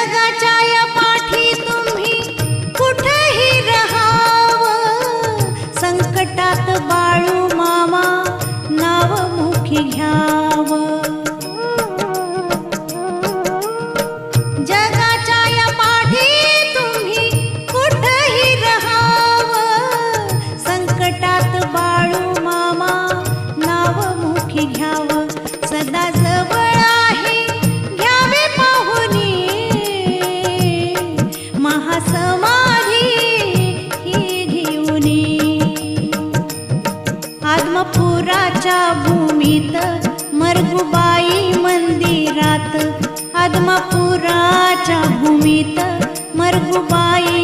जगाच्या या पाठी तुम्ही कुठेही रहावं, संकटात बाळू मामा नाव मुखी घ्यावं. जगाच्या या पाठी तुम्ही कुठेही रहावं, संकटात बाळू मामा नाव मुखी घ्यावं. सदा जवळ आहे घ्यावे पाहुनी, महासमाधी ही घेऊनी. आदमापुराच्या भूमीत मरगुबाई मंदिरात, आदमापुराच्या भूमीत मरगुबाई